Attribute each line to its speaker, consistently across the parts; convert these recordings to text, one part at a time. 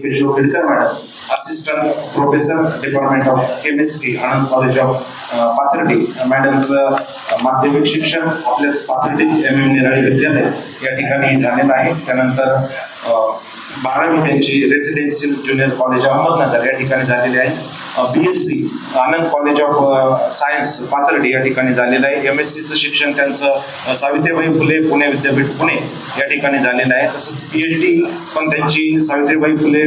Speaker 1: केशवखेडकर madam, assistant professor department of chemistry, Anand College of Pathardi. मॅडमचं माध्यमिक शिक्षण आपल्याच पाथर्डी MM निराळी विद्यालय या ठिकाणी झालेलं आहे. त्यानंतर 12वी त्यांची रेसिडेन्शियल ज्युनियर कॉलेज अहमदनगर या ठिकाणी झालेली आहे. BSc Anand College of science Pathardi या ठिकाणी झालेलं आहे. MScचं शिक्षण त्यांचं सावित्रीबाई फुले पुणे विद्यापीठ पुणे या ठिकाणी झालेलं आहे. तसंच PhD पण त्यांची सावित्रीबाई फुले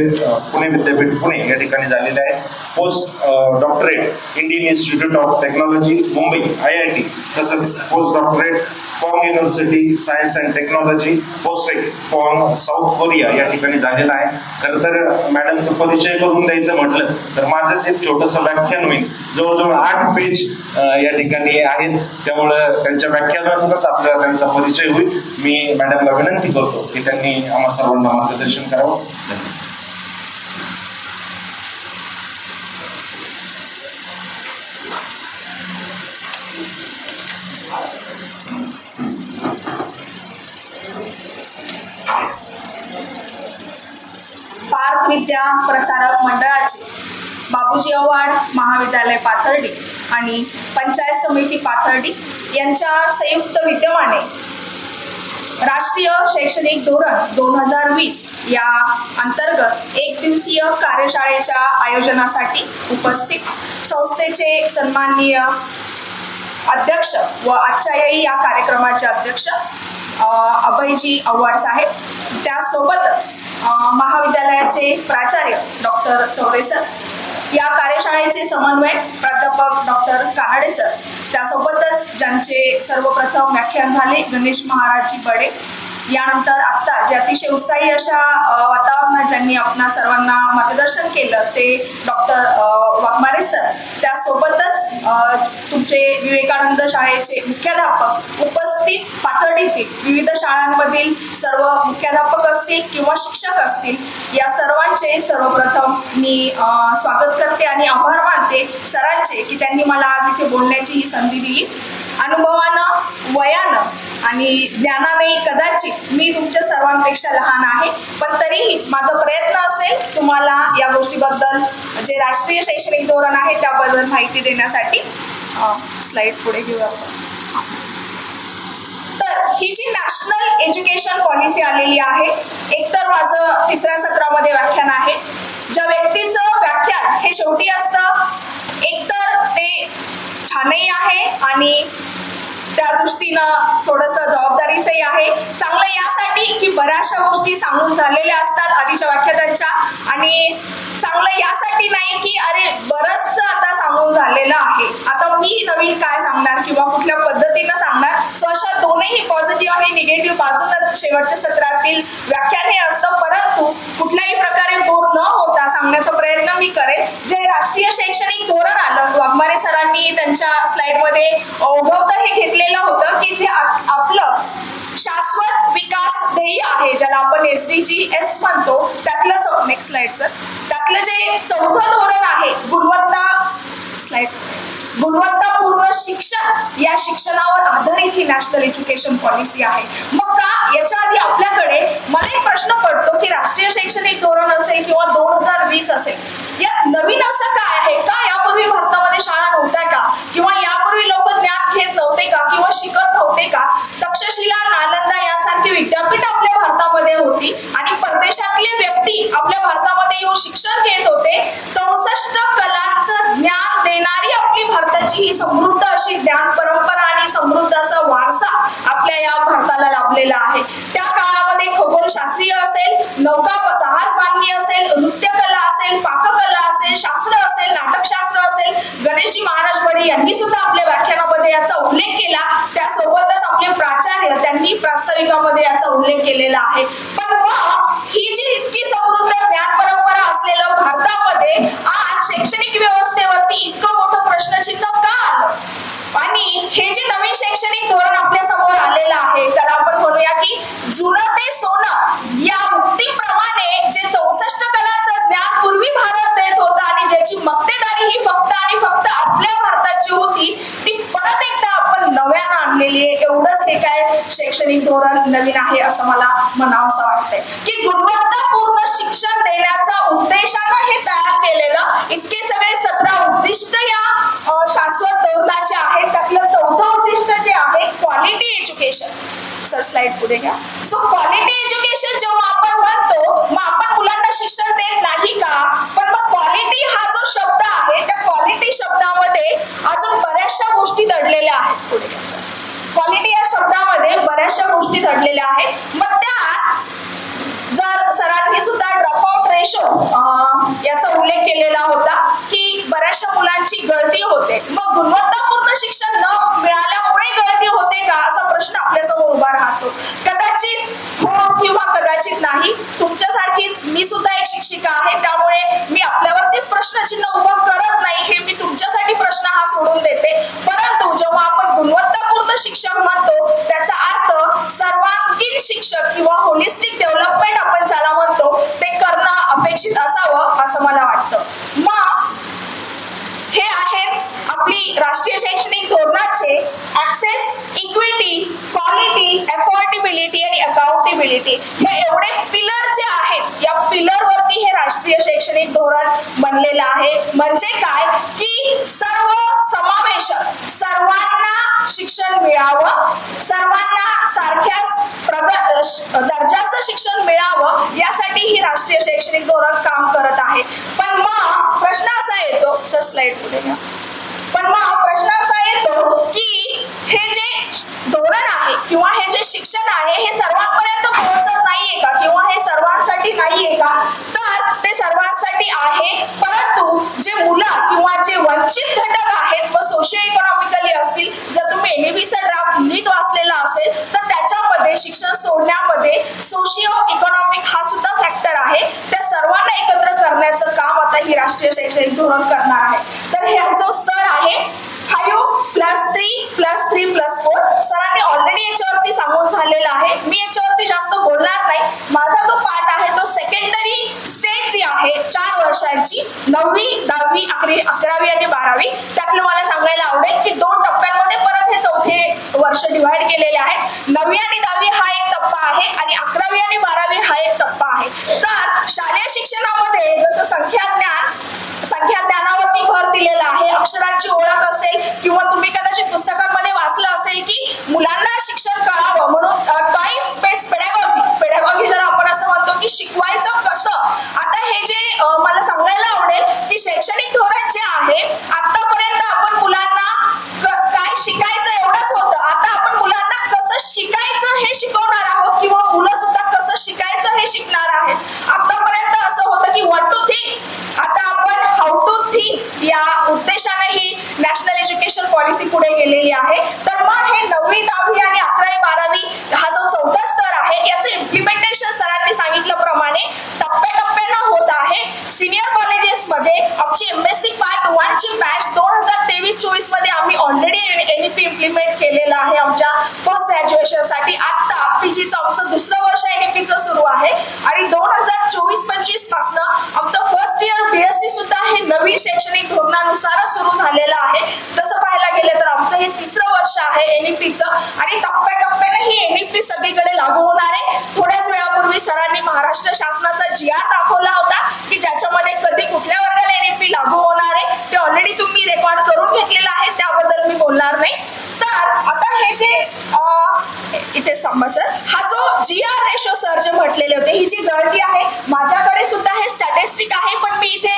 Speaker 1: पुणे विद्यापीठ पुणे या ठिकाणी झालेलं आहे. Post doctorate Indian Institute of Technology Mumbai IIT, तसंच post doctorate Pohang University Science and Technology Postech Pohang South Korea या ठिकाणी झालेला आहे. खरं तर मॅडमचा परिचय करून द्यायचं म्हटलं तर माझंच एक छोटंसं व्याख्यान होईल. जवळजवळ 8 पेज या ठिकाणी आहेत, त्यामुळं त्यांच्या व्याख्यानातूनच आपल्याला त्यांचा परिचय होईल. मी मॅडमला विनंती करतो की त्यांनी आम्हा सर्वांना मार्गदर्शन करावं.
Speaker 2: पार्क विद्या प्रसारक मंडळाचे बाबूजी आव्हाड महाविद्यालय पाथर्डी आणि पंचायत समिती पाथर्डी यांच्या संयुक्त विद्यमाने राष्ट्रीय शैक्षणिक धोरण 2020 या अंतर्गत 1 दिवसीय कार्यशाळेच्या आयोजनासाठी उपस्थित संस्थेचे सन्माननीय अध्यक्ष व आजच्या या कार्यक्रमाचे अध्यक्ष अभयजी आव्हाड साहेब, त्यासोबतच महाविद्यालयाचे प्राचार्य डॉक्टर चौरे सर, या कार्यशाळेचे समन्वयक प्राध्यापक डॉक्टर कानडे सर, त्यासोबतच ज्यांचे सर्वप्रथम व्याख्यान झाले गणेश महाराजजी बडे, यानंतर आत्ता जे अतिशय उत्साही अशा वातावरणात ज्यांनी आपणा सर्वांना मार्गदर्शन केलं ते डॉक्टर वाघमारे सर, त्यासोबतच तुमचे विवेकानंद शाळेचे मुख्याध्यापक, उपस्थित पाथर्डीतील विविध शाळांमधील सर्व मुख्याध्यापक असतील किंवा शिक्षक असतील, या सर्वांचे सर्वप्रथम मी स्वागत करते आणि आभार मानते सरांचे की त्यांनी मला आज इथे बोलण्याची ही संधी दिली. अनुभवानं, वयानं आणि ज्ञानाने कदाचित मी तुमच्या सर्वांपेक्षा लहान आहे, पण तरीही माझा प्रयत्न असेल तुम्हाला या गोष्टीबद्दल, जे राष्ट्रीय शैक्षणिक धोरण आहे त्याबद्दल माहिती देण्यासाठी. स्लाइड पुढे घेऊया. तर ही जी नॅशनल एज्युकेशन पॉलिसी आलेली आहे, एकतर माझं 3ऱ्या सत्रामध्ये व्याख्यान आहे. ज्या व्यक्तीचं व्याख्यान हे शेवटी असतं, एकतर ते छानही आहे आणि त्या दृष्टीनं थोडंसं जबाबदारीचंही आहे. चांगलं यासाठी की बऱ्याचशा गोष्टी सांगून झालेल्या असतात आधीच्या व्याख्यानांच्या, आणि चांगलं यासाठी नाही की अरे बरंचसं आता सांगून झालेलं आहे, आता मी नवीन काय सांगणार किंवा कुठल्या पद्धतीनं सांगणार. सो अशा दोनही पॉझिटिव्ह आणि निगेटिव्ह बाजूनच शेवटच्या सत्रातील व्याख्यान हे असतं, परंतु कुठल्याही प्रकारे बोर न होता सांगण्याचा प्रयत्न मी करेन. जे राष्ट्रीय शैक्षणिक धोरण आलं, वाघमारे सरांनी त्यांच्या स्लाइडमध्ये ओघवतं हे घेतलेलं होतं की जे आपलं शाश्वत विकास ध्येय आहे, ज्याला आपण SDGs म्हणतो, त्यातलं नेक्स्ट स्लाइड सर, त्यातलं जे 4थं धोरण आहे गुणवत्तापूर्ण शिक्षण, या शिक्षणावर आधारित ही नॅशनल एज्युकेशन पॉलिसी आहे. मग का याच्या आधी आपल्याकडे मला एक प्रश्न पडतो की राष्ट्रीय शैक्षणिक धोरण असेल किंवा 2020 असेल, यात नवीन असं काय आहे का? यापूर्वी भारतामध्ये शाळा नव्हत्या का? किंवा यापूर्वी लोक ज्ञान घेत नव्हते का किंवा शिकत नव्हते का? तक्षशिला, नालंदा यासारखी विद्यापीठ आपल्या भारतामध्ये होती आणि परदेशातले व्यक्ती आपल्या भारतामध्ये येऊन शिक्षण घेत होते. 64 कलांचं ज्ञान देणारी आपली भारताची ही समृद्ध अशी ज्ञान परंपरा आणि समृद्ध असा वारसा आपल्या या भारताला लाभलेला आहे. त्या काळामध्ये खगोलशास्त्रीय असेल, जहाज बांधणी असेल, नृत्यकला असेल, पाककला असेल, शास्त्र असेल, नाटकशास्त्र असेल, गणेशजी महाराज बडे यांनी सुद्धा आपल्या व्याख्यानामध्ये याचा उल्लेख केला. त्यासोबतच आपले प्राचार्य त्यांनी प्रास्ताविकामध्ये याचा उल्लेख केलेला आहे. पण मग ही जी इतकी समृद्ध ज्ञान परंपरा असलेलं भारतामध्ये आज शैक्षणिक व्यवस्थेवरती इतकं मोठं प्रश्नचिन्ह का आलं? आणि हे जे नवीन शैक्षणिक धोरण आपल्या समोर आलेलं आहे, त्याला आपण म्हणूया की जुनं ते सोनं या मुक्तीप्रमाणे जे 64 कलांचं ज्ञान पूर्वी भारत देत होता आणि ज्याची मक्तेदारी ही फक्त आणि फक्त आपल्या भारताची होती, ती परत एकदा आपण नव्यानं आणलेली आहे. एवढंच हे काय शैक्षणिक धोरण नवीन आहे असं मला म्हणावंसं वाटतंय की गुणवत्तापूर्ण शिक्षण देण्याचा उद्देशानं हे तयार केलेलं. इतके सगळे 17 उद्दिष्ट या शाश्वत धोरणाचे आहेत. त्यातलं 4थं उद्दिष्ट जे आहे क्वालिटी एज्युकेशन. सर स्लाइड पुढे घ्या. सो क्वालिटी एज्युकेशन जेव्हा आपण म्हणतो मग आपण मुलांना शिक्षण देत नाही का, पण मग क्वालिटी हा जो शब्द आहे त्या क्वालिटी शब्दामध्ये अजून बऱ्याचशा गोष्टी दडलेल्या आहेत. पुढे घ्या सर. क्वालिटी या शब्दामध्ये बऱ्याचशा गोष्टी दडलेल्या आहेत. मग त्यात जर सरांनी सुद्धा ड्रॉपआउट रेशो याचा उल्लेख केलेला होता की बऱ्याचशा मुलांची गळती होते. मग गुणवत्तापूर्ण शिक्षण न मिळाल्यामुळे गळती होते का असा प्रश्न आपल्यासमोर उभा राहतो. कदाचित हो किंवा कदाचित नाही. तुमच्यासारखीच मी सुद्धा एक शिक्षिका आहे, त्यामुळे मी आपल्यावरतीच प्रश्नचिन्ह उभं करत नाही. हे मी तुमच्यासाठी प्रश्न हा सोडून देते. परंतु जेव्हा आपण गुणवत्तापूर्ण शिक्षण म्हणतो त्याचा अर्थ सर्वांगीण शिक्षक किंवा होलिस्टिक डेव्हलपमेंट आपण ज्याला म्हणतो ते करणं अपेक्षित असावं असं मला वाटतं. मग हे आहेत आपली राष्ट्रीय शैक्षणिक धोरणाचे ऍक्सेस, इक्विटी, क्वालिटी, अफोर्डेबिलिटी आणि अकाउंटेबिलिटी. हे एवढे पिलर जे आहेत या पिलर वरती हे राष्ट्रीय शैक्षणिक धोरण बनलेलं आहे. म्हणजे काय की सर्व समावेशक, सर्वांना शिक्षण मिळावं, सर्वांना सारख्याच दर्जाचं शिक्षण मिळावं यासाठी ही राष्ट्रीय शैक्षणिक धोरण काम करत आहे. पण मग प्रश्न असा येतो, सर स्लाइड पुढे घ्या. पण मग प्रश्न असा येतो की हे जे धोरण आहे किंवा हे जे शिक्षण आहे हे सर्वांपर्यंत पोहोचत नाहीये का किंवा हे सर्वांसाठी नाहीये का, तर ते सर्वांसाठी आहे. परंतु जे मुलं किंवा जे वंचित घटक आहेत व सोशिओ इकॉनॉमिकली असतील, जर तुम्ही एनईपीचा ड्राफ्ट नीट वाचलेला असेल तर त्याच्यामध्ये शिक्षण सोडण्यामध्ये सोशिओ इकॉनॉमिक हा सुद्धा फॅक्टर आहे. त्या सर्वांना एकत्र करण्याचं काम आता ही राष्ट्रीय शैक्षणिक धोरण करणार आहे. तर हा जो स्तर आहे 5+3+3+4 सरांनी ऑलरेडी याच्यावरती सांगून झालेला आहे. मी याच्यावरती जास्त बोलणार नाही. माझा जो पार्ट आहे तो सेकंडरी स्टेज जी आहे 4 वर्षांची 9वी, 10वी, 11वी आणि 12वी, त्यातलं मला सांगायला आवडेल की 2 टप्प्यांमध्ये परत हे 4थे वर्ष डिव्हाइड केलेले आहेत. 9वी आणि 10वी हा एक टप्पा आहे आणि 11वी आणि 12वी हा एक टप्पा आहे. तर शालेय शिक्षणामध्ये जसं संख्याज्ञानावरती भर दिलेला आहे, अक्षरांची ओळख असेल किंवा तुम्ही कदाचित पुस्तकांमध्ये वाचलं असेल की मुलांना शिक्षण कळावं म्हणून टॉईज बेस्ड पेडागॉगी ज्याला आपण असं म्हणतो की शिकवायचं कसं. आता हे जे मला सांगायला आवडेल की शैक्षणिक धोरण जे आहे आतापर्यंत आपण मुलांना काय शिकायचं एवढंच होतं. आता आपण मुलांना कसं शिकायचं हे शिकवणार आहोत किंवा मुलं सुद्धा कसं शिकायचं हे शिकणार आहेत. आतापर्यंत असं होतं की व्हॉट टू थिंक, आता आपण हाऊ टू थिंक या उद्देशाने ही नॅशनल एज्युकेशन पॉलिसी पुढे गेलेली आहे. तर मग हे 9वी, 10वी आणि 11वी, 12वी हा जो 4था स्तर आहे याचं इम्प्लिमेंटेशन सरांनी सांगितल्याप्रमाणे टप्प्याटप्प्यानं होत आहे. सिनियर कॉलेजेसमध्ये आमची एमएससी पार्ट 1 ची बॅच 2023-24 मध्ये आम्ही ऑलरेडी एनईपी इम्प्लिमेंट केलेलं आहे आमच्या पोस्ट ग्रॅज्युएशनसाठी. आता पीजीचं आमचं 2रं वर्ष एनईपीचं सुरू आहे आणि 2024-25 पासून आमचं फर्स्ट इयर बीएससी सुद्धा हे नवीन शैक्षणिक धोरणानुसारच सुरू झालेलं आहे. तसं पाहायला गेलं तर आमचं हे 3रं वर्ष आहे एनईपीचं आणि टप्प्याटप्प्याने ही एनईपी सगळीकडे लागू होणार आहे. थोड्याच वेळापूर्वी सरांनी महाराष्ट्र शासनाचा GR दाखवला होता की ज्याच्यामध्ये कधी कुठल्या वर्गाला एनईपी लागू होणार आहे ते ऑलरेडी तुम्ही रेकॉर्ड करून घेतलेलं आहे, त्याबद्दल मी बोलणार नाही. तर आता हे जे इथेच थांबा सर, हा जो GR रेशो सर जे म्हटलेले होते, ही जी गळती आहे माझ्याकडे सुद्धा हे स्टॅटिस्टिक आहे, पण मी इथे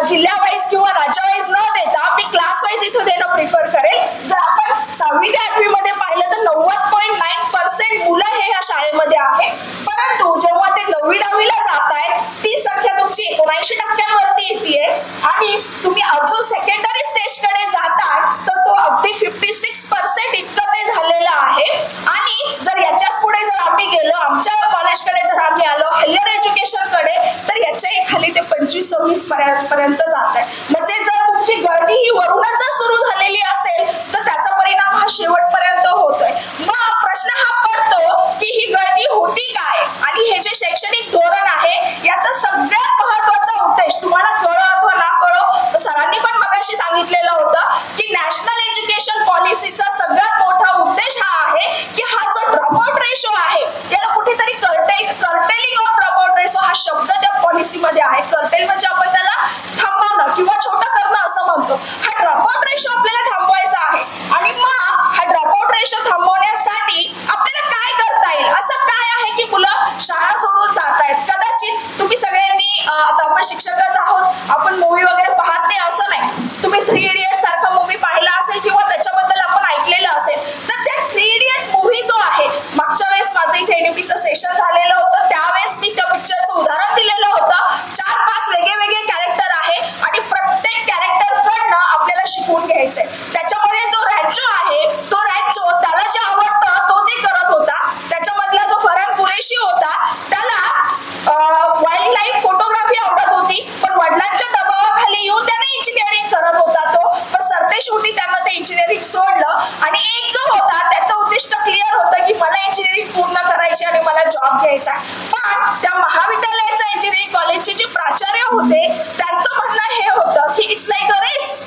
Speaker 2: जिल्ह्यावाईज किंवा राज्यावाईज न देता मी क्लास वाईज इथं देणं प्रिफर करेल. जर आपण 6वी ते 8वी मध्ये पाहिलं तर 90.9% मुलं हे ह्या शाळेमध्ये आहे. परंतु जेव्हा ते 9वी, 10वीला जात आहेत ती संख्या तुमची 79% येते आणि तुम्ही अजून सेकंडरी स्टेजकडे जातात तर तो अगदी 56% इतकं ते झालेलं आहे. आणि जर याच्याच पुढे जर आम्ही गेलो, आमच्या कॉलेजकडे जर आम्ही आलो हायर एज्युकेशनकडे, तर याच्याही खाली ते 25-26 पर्यंत जात आहे. म्हणजे जर तुमची गळती ही वरूनच सुरू झालेली असेल तर त्याचा परिणाम हा शेवटपर्यंत होतोय. मग प्रश्न हा पडतो की ही गळती होती काय, आणि हे जे शैक्षणिक धोरण आहे याचा सगळ्यात महत्वाचा उद्देश तुम्हाला कळो अथवा ना कळो, सरांनी पण मगाशी सांगितलेलं होतं की नॅशनल एज्युकेशन पॉलिसीचा सगळ्यात मोठा उद्देश हा आहे की हा जो ड्रॉपआउट रेशो आहे याला कुठेतरी कर्टेलिंग ऑफ ड्रॉपआउट रेशो हा शब्द त्या पॉलिसीमध्ये आहे. कर्टेल म्हणजे आपण त्याला थांबवणं किंवा छोटं करणं असं म्हणतो. हा ड्रॉपआउट रेशो आपल्याला थांबवायचा आहे आणि मग हा ड्रॉपआउट रेशो थांबवण्यासाठी आपल्याला काय करता येईल, असं काय आहे की मुलं शाळा सोडून जात आहेत. कदाचित तुम्ही सगळ्यांनी आता आपण शिक्षकच आहोत, आपण मूवी वगैरे पाहत नाही असं नाही. तुम्ही 3 इडियट्स सारखा मूवी पाहिला असेल किंवा त्याच्याबद्दल आपण ऐकलेलं असेल. तर त्या 3 इडियट्स मूवी जो आहे, मागच्या वेळेस माझं इथे एनईपीचं सेशन झालेलं होतं, त्यावेळेस मी त्या पिक्चरचं उदाहरण दिलेलं होतं. 4-5 वेगळे कॅरेक्टर आहे आणि प्रत्येक कॅरेक्टरकडनं आपल्याला शिकून घ्यायचंय. त्याच्यामध्ये जो रॅन्चो आहे, तो रॅन्चो त्याला जे आवडतं तो ते करत होता. त्याच्यामधला जो फरहान कुरेशी होता, त्याला वाईल्ड लाईफ फोटोग्राफी आवडत होती, पण वडिलांच्या दबावाखाली येऊन त्याने इंजिनिअरिंग करत होता तो. पण सरतेशेवटी त्यांना ते इंजिनिअरिंग सोडलं आणि एक जो होता त्याचं उद्दिष्ट क्लिअर होतं की मला इंजिनिअरिंग पूर्ण करायची आणि मला जॉब घ्यायचा. पण त्या महाविद्यालयाचा इंजिनिअरिंग कॉलेजचे जे प्राचार्य होते त्यांचं म्हणणं हे होतं की it's like a race,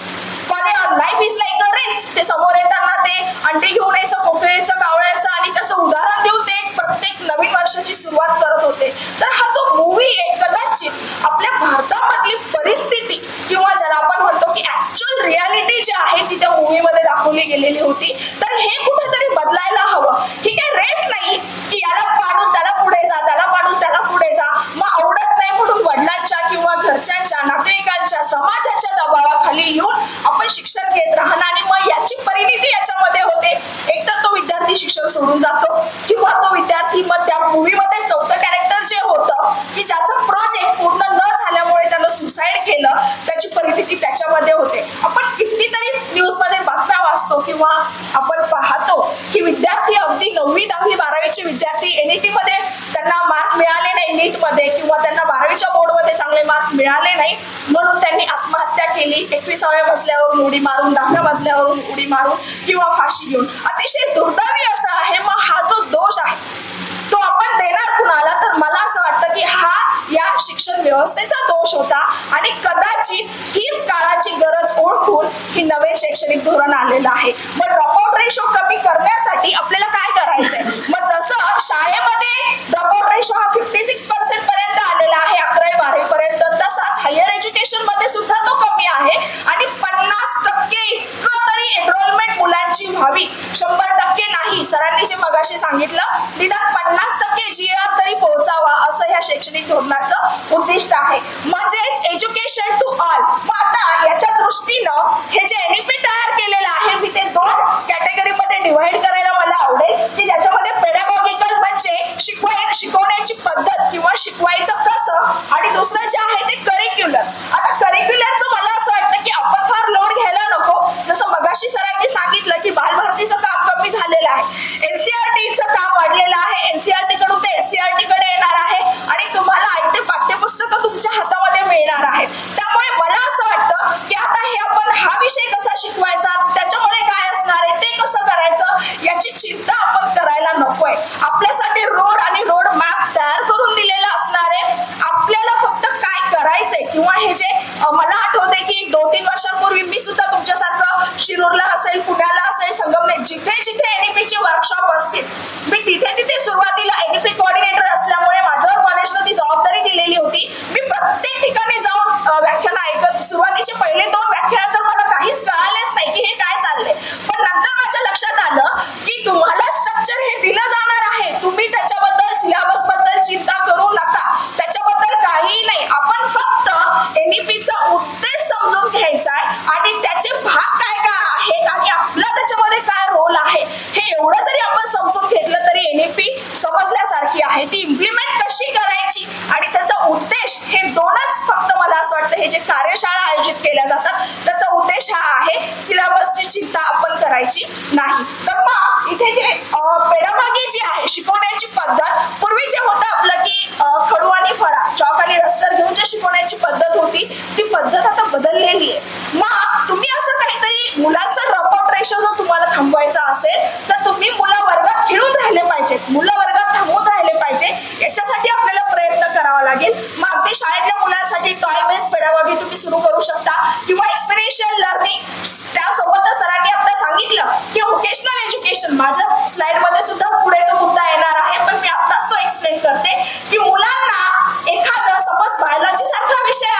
Speaker 2: life is like a race. ते समोर येताना ते अंडी घेऊन यायचं, कोकिळेचं, कावळ्याचं आणि त्याचं उदाहरण देऊन ते प्रत्येक नवीन वर्षाची सुरुवात करत होते. तर हा जो मूवी आहे कदाचित आपल्या भारतामधली परिस्थिती किंवा ज्याला आपण म्हणतो की ऍक्च्युअल रियालिटी जी आहे ती त्या मूवीमध्ये दाखवली गेलेली होती. तर हे कुठेतरी बदलायला हवं. ही काही रेस नाही की याला पाडून त्याला पुढे जा, त्याला पाडून त्याला पुढे जा. मग आवडत नाही म्हणून वडिलांच्या किंवा घरच्यांच्या, नातेवाईकांच्या, समाजाच्या दबावाखाली येऊन आपण शिक्षण घेत राहणं आणि मग याची परिणिती याच्यामध्ये होते. एकतर तो विद्यार्थी शिक्षण सोडून जातो किंवा तो विद्यार्थी मग त्या मूवीमध्ये 4थं कॅरेक्टर जे होतं की ज्याचं प्रोजेक्ट पूर्ण न झाल्यामुळे त्यानं सुसाईड केलं, त्याची परिणिती त्याच्यामध्ये होते. आपण कितीतरी न्यूजमध्ये बातम्या वाचतो किंवा आपण पाहतो की विद्यार्थी अगदी 9वी, 10वी, 12वीचे विद्यार्थी एनईटी मध्ये त्यांना मार्क मिळाले नाही, नीटमध्ये किंवा त्यांना 12वीच्या बोर्डमध्ये चांगले मार्क मिळाले नाही म्हणून त्यांनी आत्महत्या केली. 21व्या मजल्यावरून उडी मारून, 10व्या मजल्यावरून उडी मारून किंवा फाशी घेऊन. अतिशय दुर्दैवी असं आहे. मग हा जो दोष आहे तो आपण देणार कुणाला? तर मला असं वाटतं की हा या शिक्षण व्यवस्थेचा दोष होता आणि कदाचित हीच काळाची गरज ओळखून ही नवीन शैक्षणिक धोरण आलेलं आहे. मग ड्रॉपआउट रेशो कमी करण्यासाठी आपल्याला काय करायचंय? मग जसं शाळेमध्ये ड्रॉपआउट रेशो हा 56% पर्यंत आलेला आहे 11वी 12वी पर्यंत, तसाच हायर एज्युकेशन मध्ये सुद्धा तो कमी आहे आणि 50% इतकं तरी एनरोलमेंट मुलांची व्हावी. 100% नाही, सरांनी जे मगाशी सांगितलं निदान 50% GR तरी पोहोचावा असं या शैक्षणिक धोरणाचं उद्दिष्ट आहे. म्हणजेच एज्युकेशन टू ऑल. मग आता याच्या दृष्टीनं हे जे एनईपी तयार केलेलं आहे मी ते 2 कॅटेगरीमध्ये डिव्हाइड करायला मला आवडेल की ज्याच्यामध्ये पेडागॉगिकल म्हणजे शिकवण्याची पद्धत किंवा शिकवायचं कसं आणि दुसरं जे आहे ते करिक्युलर. आता करिक्युलरचं मला असं वाटतं की आपण फार लोड घ्यायला नको. जसं मगाशी सरांनी सांगितलं की बालभारतीचं काम कमी झालेलं आहे, एनसीईआरटीचं काम वाढलेलं आहे, एनसीईआरटी कडून ते एससीईआरटी कडे येणार आहे आणि तुम्हाला आयते पाठ्यपुस्तकं तुमच्या हातामध्ये मिळणार आहेत. त्यामुळे मला असं वाटतं की आता हे आपण हा विषय कसा शिकवायचा, त्याच्यामध्ये काय असणार आहे, ते कसं करायचं याची चिंता आपण करायला नकोय. आपल्यासाठी रोड आणि रोड मॅप तयार करून दिलेला असणार आहे. आपल्याला फक्त काय करायचंय किंवा हे जे मला आठवते की 2-3 वर्षांपूर्वी मी सुद्धा तुमच्यासारखं शिरूरला असेल, पुण्याला असेल, संगमनेर जिथे जिथे एनईपीचे वर्कशॉप असतील मी तिथे सुरुवातीला एनईपी कोऑर्डिनेटर असल्यामुळे माझ्यावर कॉलेजनं ती जबाबदारी दिलेली होती. मी प्रत्येक ठिकाणी जाऊन व्याख्यान ऐकत. सुरुवातीचे पहिले 2 व्याख्यान तर मला काहीच कळालेच नाही की हे काय चाललंय. पण नंतर माझ्या लक्षात आलं की तुम्हाला स्ट्रक्चर हे दिलं जाणार आहे, तुम्ही त्याच्याबद्दल सिलेबस बद्दल चिंता करू नका, त्याच्याबद्दल काहीही नाही. आपण फक्त एनईपीचा उद्देश समजून घ्यायचा आहे आणि त्याचे भाग काय काय आहेत आणि आपला त्याच्यामध्ये काय रोल आहे हे एवढं जरी आपण समजून घेतलं तरी एनईपी समजल्यासारखी आहे. ती इम्प्लिमेंट कशी करायची आणि त्याचा उद्देश हे 2च फक्त मला असं वाटतं हे जे कार्यशाळा आयोजित केल्या जातात त्याचा उद्देश हा आहे. सिलेबसची चिंता आपण करायची नाही. तर मग इथे जे पेडागॉगी जी आहे शिकवण्याची पद्धत, पूर्वी जे होतं आपलं की खडू आणि फळा, चॉक आणि रस्टर घेऊन जे शिकवण्याची पद्धत होती ती पद्धत आता बदललेली आहे. मग तुम्ही असं काहीतरी मुलांचा ड्रॉपआउट रेशो जर तुम्हाला थांबवायचा असेल तर तुम्ही मुलं वर्गात खेळून राहिले पाहिजेत, मुलं वर्गात थांबून राहिले पाहिजे. याच्यासाठी आपल्याला प्रयत्न करावा लागेल. मग अगदी शाळेतल्या मुलांसाठी टॉय बेस्ड पेडागॉगी तुम्ही सुरू करू शकता किंवा एक्सपिरियन्शियल लर्निंग. त्यासोबतच सरांनी आता सांगितलं की व्होकेशनल एज्युकेशन, माझ्या स्लाइडमध्ये सुद्धा पुढे तो मुद्दा येणार आहे पण मी आत्ताच तो एक्सप्लेन करते की मुलांना एखादा सपोज बायोलॉजी सारखा विषय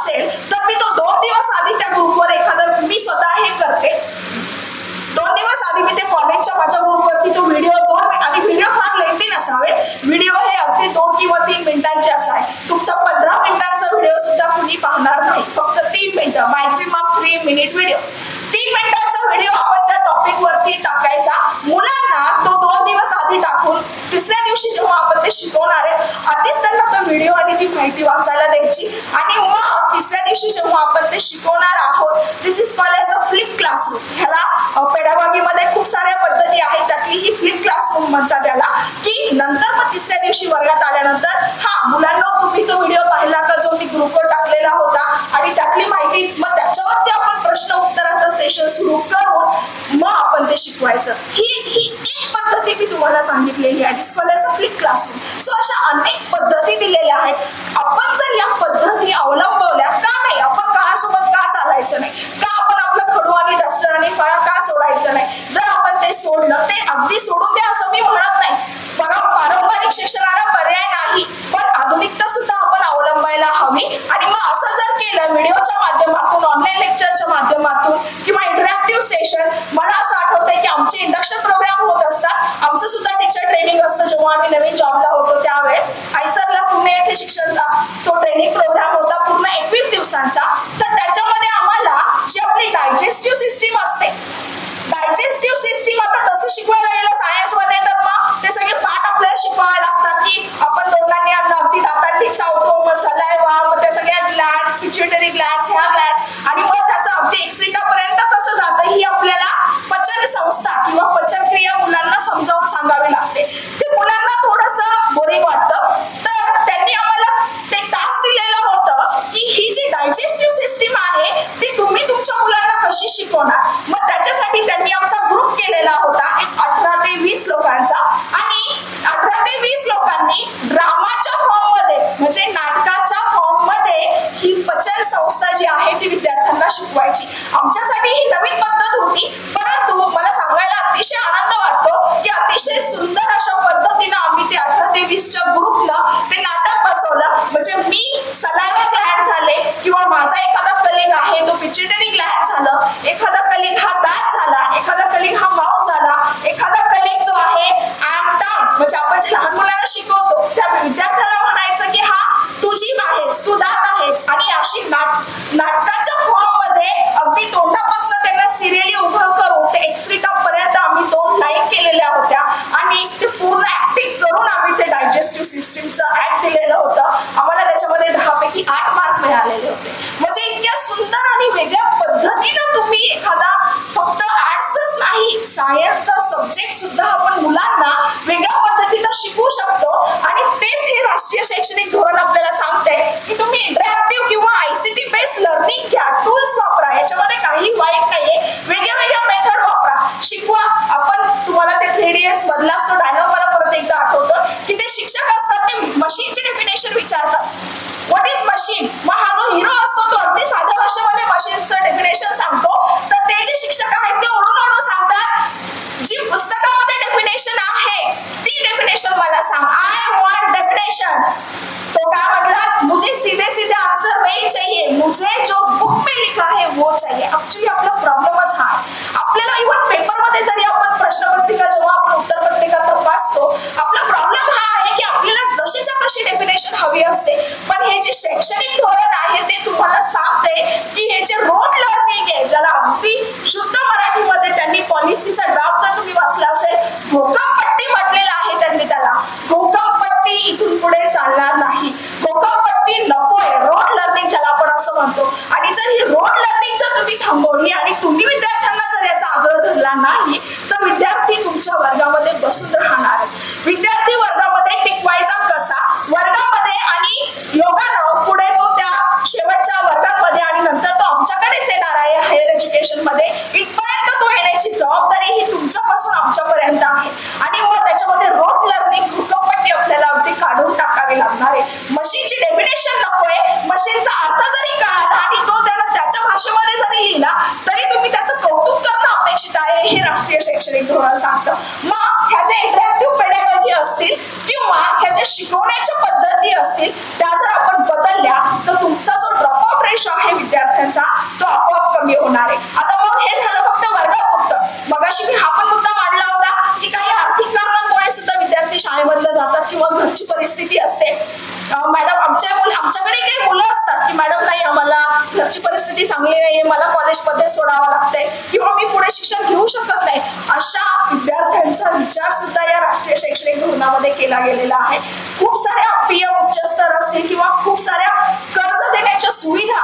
Speaker 2: असेल तर मी तो 2 दिवस आधी त्या ग्रुपवर एखादं मी स्वतः हे करते. 2 दिवस आधी मी ते कॉलेजच्या माझ्या ग्रुपवरती तो व्हिडिओ आणि व्हिडिओ फार लेंथी नसावे. व्हिडिओ हे अगदी 2 किंवा 3 मिनिटांचे असावे. तुमचा 15 मिनिटांचा व्हिडिओ सुद्धा कुणी पाहणार नाही. फक्त 3 मिनिटं, मॅक्झिमम 3 मिनिट व्हिडिओ. 3 मिनिटाचा व्हिडिओ आपण त्या टॉपिक वरती टाकायचा. मुलांना तो 2 दिवस आधी टाकून तिसऱ्या दिवशी जेव्हा आपण ते शिकवणार आहे आधीच त्यांना तो व्हिडिओ आणि ती माहिती वाचायला द्यायची आणि मग तिसऱ्या दिवशी जेव्हा आपण ते शिकवणार आहोत, this is called as the flip classroom. ह्याला पेडागॉगीमध्ये खूप साऱ्या पद्धती आहेत, त्यातली ही फ्लिप क्लासरूम म्हणतात त्याला, की नंतर मग तिसऱ्या दिवशी वर्गात आल्यानंतर मुलांना तुम्ही तो व्हिडिओ पाहिला का जो मी ग्रुपवर टाकलेला होता आणि त्यातली माहिती मग त्याच्यावरती आपण प्रश्न उत्तराचं सेशन सुरू करून मग आपण ते शिकवायचं. ही एक पद्धती मी तुम्हाला सांगितलेली आहे. This called as a flip classroom. So अशा अनेक पद्धती दिलेल्या आहेत. आपण जर या पद्धती अवलंबवल्या का नाही, आपण काळासोबत का चालायचं नाही, का आपण आपलं खडू आणि डस्टर आणि फळा का सोडायचं नाही. जर आपण ते सोडलं, ते अगदी सोडून द्या असं मी म्हणत नाही. पारंपरिक शिक्षणाला पर्याय नाही, पण आधुनिकता सुद्धा आपण अवलंबायला हवी. आणि मग असं जर केलं व्हिडिओच्या माध्यमातून, ऑनलाईन लेक्चरच्या माध्यमातून किंवा इंटरॅक्टिव्ह सेशन, मला असं आठवतंय की आमचे इंडक्शन प्रोग्राम होत असतात. आमचं सुद्धा टीचर ट्रेनिंग असतं जेव्हा आम्ही नवीन जॉबला होतो त्यावेळेस. आयसरला पुणे येथे शिक्षणचा तो ट्रेनिंग प्रोग्राम होता पूर्ण 21 दिवसांचा. तर त्याच्यामध्ये आम्हाला जी आपली डायजेस्टिव्ह सिस्टीम असते, डायजेस्टिव्ह सिस्टीम आता तसं शिकवायला गेलं सायन्समध्ये तर मग ते सगळे पाठ आपल्याला शिकवायला लागतात की आपण तोंडाने अन्न अगदी दातांनी चावतो, मग सलायवा, मग त्या सगळ्या ग्लॅन्ड्स, पिट्युटरी ग्लॅन्ड्स, ह्या ग्लॅन्ड्स आणि मग त्याचं अगदी एक्सिटापर्यंत कसं जातं ही आपल्याला पचन संस्था किंवा पचनक्रिया मुलांना समजावून सांगावी लागते. ते मुलांना थोडंसं बोरिंग वाटतं. तर त्यांनी आम्हाला ते टास्क दिलेलं होतं की ही जी डायजेस्टिव्ह सिस्टीम आहे ती तुम्ही तुमच्या मुलांना कशी शिकवणार. मग त्याच्यासाठी त्यांनी आमचा ग्रुप केलेला होता एक 18 ते 20 लोकांचा. आणि 18 ते 20 लोकांनी ड्रामाच्या फॉर्म मध्ये म्हणजे नाटकाच्या फॉर्म मध्ये ही पचन संस्था जी आहे ती विद्यार्थ्यांना शिकवायची. आमच्यासाठी ही नवीन पद्धत होती, परंतु मला सांगायला अतिशय आनंद वाटतो की अतिशय सुंदर अशा पद्धतीनं आम्ही ते 18 ते 20च्या ग्रुपनं ते नाटक बसवलं. म्हणजे मी सलायवा ग्लॅन्ड झाले किंवा माझा एखादा कलिग आहे तो पिट्युटरी ग्लॅन्ड झालं, एखादा कलिग हा दात झाला, एखादा कलिग हा माउथ झाला, एखादा कलिग जो आहे म्हणजे आपण जे लहान मुलांना शिकवतो त्या विद्यार्थ्याला म्हणायचं की हा तू जीभ आहेस, तू दात आहेस. आणि अशी नाटकाच्या फॉर्म मध्ये अगदी तोंडापासून त्यांना सिरियली उभं करून ते एक्सरिटा पर्यंत आम्ही 2 लाईन केलेल्या होत्या आणि ते पूर्ण ऍक्टिंग करून आम्ही ते डायजेस्टिव्ह सिस्टीमचं ऍक्ट दिलेलं होतं. आम्हाला त्याच्यामध्ये 10 पैकी 8 मार्क मिळालेले होते. म्हणजे इतक्या सुंदर आणि वेगळ्या पद्धतीनं तुम्ही एखादा फक्त आर्ट्सच नाही, सायन्सचा सब्जेक्ट सुद्धा आपण मुलांना वेगळ्या पद्धतीनं शिकवू शकतो. आणि तेच हे राष्ट्रीय शैक्षणिक धोरण आपल्याला सांगते की तुम्ही इंटरॅक्टिव्ह किंवा ICT बेस्ड लर्निंग घ्या, टूल्स वापरा, याच्यामध्ये काही वाईट नाहीये. वेगळ्या वेगळ्या मेथड वापरा, शिकवा. आपण तुम्हाला ते 3 इयर्स मधलाच तो डायलॉग मला परत एकदा आठवतं की ते शिक्षक असतात ते मशीनची डेफिनेशन विचारतात, व्हॉट इज मशीन. मग हा जो हिरो असतो तो अगदी साध्या भाषेमध्ये मशीनचं डेफिनेशन सांगतो. तर ते जे शिक्षक आहेत ते ओढून ओढून सांगतात जी पुस्तकामध्ये डेफिनेशन आहे ती डेफिनेशन मला सांग. I want definition. तो काय म्हटला, मुझे सीधे सीधे आंसर नहीं चाहिए, मुझे जो बुक में लिखा है वो चाहिए. ऍक्च्युली आपला प्रॉब्लेमच हा आहे. आपल्याला इव्हन पेपरमध्ये जरी आपण प्रश्नपत्रिका जेव्हा आपण उत्तरपत्रिका तपासतो आपला प्रॉब्लेम हा आहे की आपल्याला जशीच्या तशी डेफिनेशन हवी असते. पण हे जे शैक्षणिक धोरण आहे ते तुम्हाला सांगते की हे जे रोड लर्निंग आहे, ज्याला अगदी शुद्ध मराठीमध्ये त्यांनी पॉलिसीचा ड्राफ्ट जर तुम्ही वाचला असेल, घोकंपट्टी म्हटलेलं आहे त्यांनी त्याला. घोकंपट्टी इथून पुढे चालणार नाही, घोकंपट्टी नकोय, रोड लर्निंग ज्याला आपण असं म्हणतो. आणि जर ही रोड लर्निंग जर तुम्ही थांबवली आणि तुम्ही विद्यार्थ्यांना जर याचा आग्रह धरला नाही तर विद्यार्थी तुमच्या वर्गामध्ये बसून राहणार आहेत. विद्यार्थी वर्गामध्ये टिकवायचा कसा, वर्गामध्ये आणि योगानं पुढे तो त्या शेवटच्या वर्गांमध्ये आणि नंतर तो आमच्याकडेच येणार आहे हायर एज्युकेशन मध्ये. इथपर्यंत तो येण्याची जबाबदारी ही तुमच्यापासून आमच्यापर्यंत आहे. आणि मग त्याच्यामध्ये रोड लर्निंग घोकंपट्टी आपल्याला अगदी काढून टाकावी लागणार आहे. मशीनची डेफिनेशन नकोय, मशीनचा अर्थ जरी कळाला आणि तो त्याला त्याच्या भाषेमध्ये जरी लिहिला तरी तुम्ही त्याचं कौतुक करणं अपेक्षित आहे, हे राष्ट्रीय शैक्षणिक धोरण सांगतं. मग ह्याचे इंटरॅक्टिव्ह पेडॅगॉजी किंवा घरची परिस्थिती असते. मॅडम आमच्याकडे काही मुलं असतात की मॅडम नाही आम्हाला घरची परिस्थिती चांगली नाहीये, मला कॉलेजमध्ये सोडावं लागतंय किंवा मी पुढे शिक्षण घेऊ शकत नाही, अशा विद्यार्थ्यांचा विचार सुद्धा या राष्ट्रीय शैक्षणिक धोरणामध्ये केला गेलेला आहे. खूप साऱ्या पीएम उच्चस्तर असतील किंवा खूप साऱ्या कर्ज देण्याच्या सुविधा